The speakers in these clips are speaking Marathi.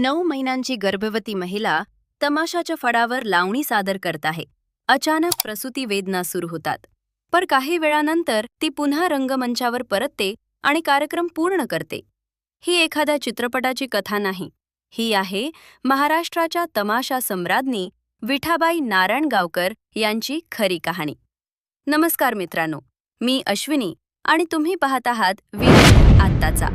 9 महिन्यांची गर्भवती महिला तमाशाच्या फडावर लावणी सादर करत आहे. अचानक प्रसूती वेदना सुरू होतात. पण काही वेळानंतर ती पुन्हा रंगमंचावर परतते आणि कार्यक्रम पूर्ण करते. ही एखाद्या चित्रपटाची कथा नाही. ही आहे महाराष्ट्राच्या तमाशा सम्राज्ञी विठाबाई नारायणगावकर यांची खरी कहाणी. नमस्कार मित्रांनो, मी अश्विनी आणि तुम्ही पाहत आहात व्हिडिओ आत्ताचा.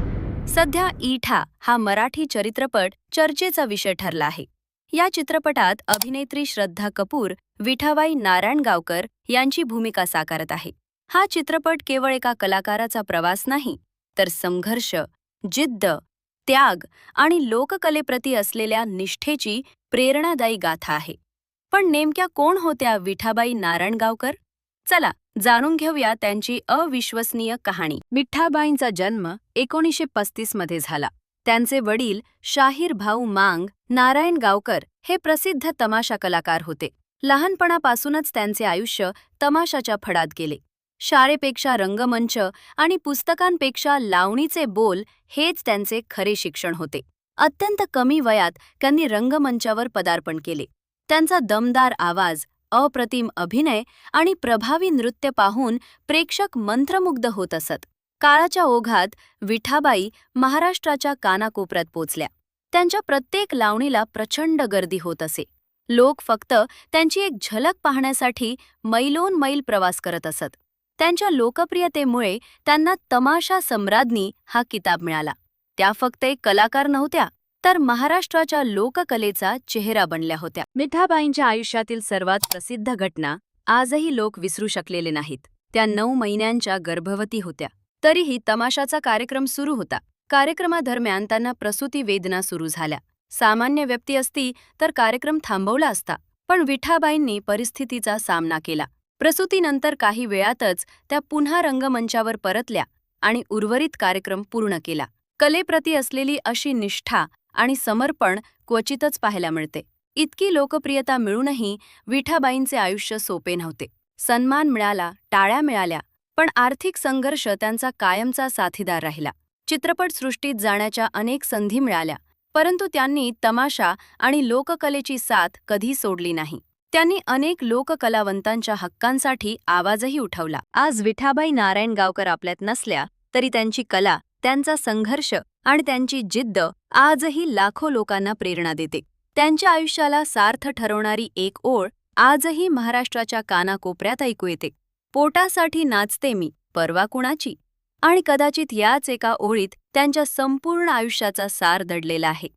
सध्या ईठा हा मराठी चित्रपट चर्चेचा विषय ठरला आहे. या चित्रपटात अभिनेत्री श्रद्धा कपूर विठाबाई नारायणगावकर यांची भूमिका साकारत आहे. हा चित्रपट केवळ एका कलाकाराचा प्रवास नाही, तर संघर्ष, जिद्द, त्याग आणि लोककलेप्रती असलेल्या निष्ठेची प्रेरणादायी गाथा आहे. पण नेमक्या कोण होत्या विठाबाई नारायणगावकर? चला जाणून घेऊया त्यांची अविश्वसनीय कहाणी. विठाबाईंचा जन्म 1935 मध्ये झाला. त्यांचे वडील शाहीर भाऊ मांग नारायणगावकर हे प्रसिद्ध तमाशा कलाकार होते. लहानपणापासूनच त्यांचे आयुष्य तमाशाच्या फडात गेले. शाळेपेक्षा रंगमंच आणि पुस्तकांपेक्षा लावणीचे बोल हेच त्यांचे खरे शिक्षण होते. अत्यंत कमी वयात त्यांनी रंगमंचावर पदार्पण केले. त्यांचा दमदार आवाज, अप्रतिम अभिनय आणि प्रभावी नृत्य पाहून प्रेक्षक मंत्रमुग्ध होत असत. काळाच्या ओघात विठाबाई महाराष्ट्राच्या कानाकोपऱ्यात पोचल्या. त्यांच्या प्रत्येक लावणीला प्रचंड गर्दी होत असे. लोक फक्त त्यांची एक झलक पाहण्यासाठी मैलोन मैल प्रवास करत असत. त्यांच्या लोकप्रियतेमुळे त्यांना तमाशा सम्राज्ञी हा किताब मिळाला. त्या फक्त एक कलाकार नव्हत्या, तर महाराष्ट्राच्या लोककलेचा चेहरा बनल्या होत्या. विठाबाईंच्या आयुष्यातील सर्वात प्रसिद्ध घटना आजही लोक विसरू शकलेले नाहीत. त्या 9 महिन्यांच्या गर्भवती होत्या. तरीही तमाशाचा कार्यक्रम सुरू होता. कार्यक्रमादरम्यान त्यांना प्रसूती वेदना सुरू झाल्या. सामान्य व्यक्ती असती तर कार्यक्रम थांबवला असता, पण विठाबाईंनी परिस्थितीचा सामना केला. प्रसूतीनंतर काही वेळातच त्या पुन्हा रंगमंचावर परतल्या आणि उर्वरित कार्यक्रम पूर्ण केला. कलेप्रती असलेली अशी निष्ठा आणि समर्पण क्वचितच पाहायला मिळते. इतकी लोकप्रियता मिळूनही विठाबाईंचे आयुष्य सोपे नव्हते. सन्मान मिळाला, टाळ्या मिळाल्या, पण आर्थिक संघर्ष त्यांचा कायमचा साथीदार राहिला. चित्रपटसृष्टीत जाण्याच्या अनेक संधी मिळाल्या, परंतु त्यांनी तमाशा आणि लोककलेची साथ कधी सोडली नाही. त्यांनी अनेक लोककलावंतांच्या हक्कांसाठी आवाजही उठवला. आज विठाबाई नारायणगावकर आपल्यात नसल्या तरी त्यांची कला, त्यांचा संघर्ष आणि त्यांची जिद्द आजही लाखो लोकांना प्रेरणा देते. त्यांच्या आयुष्याला सार्थ ठरवणारी एक ओळ आजही महाराष्ट्राच्या कानाकोपऱ्यात ऐकू येते. पोटासाठी नाचते मी, परवा कुणाची. आणि कदाचित याच एका ओळीत त्यांच्या संपूर्ण आयुष्याचा सार दडलेला आहे.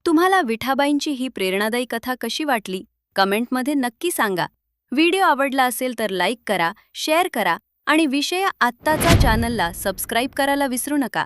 तुम्हाला विठाबाईंची ही प्रेरणादायी कथा कशी वाटली? कमेंटमध्ये नक्की सांगा. व्हिडिओ आवडला असेल तर लाईक करा, शेअर करा आणि विषय आत्ताचा चॅनलला सबस्क्राईब करायला विसरू नका.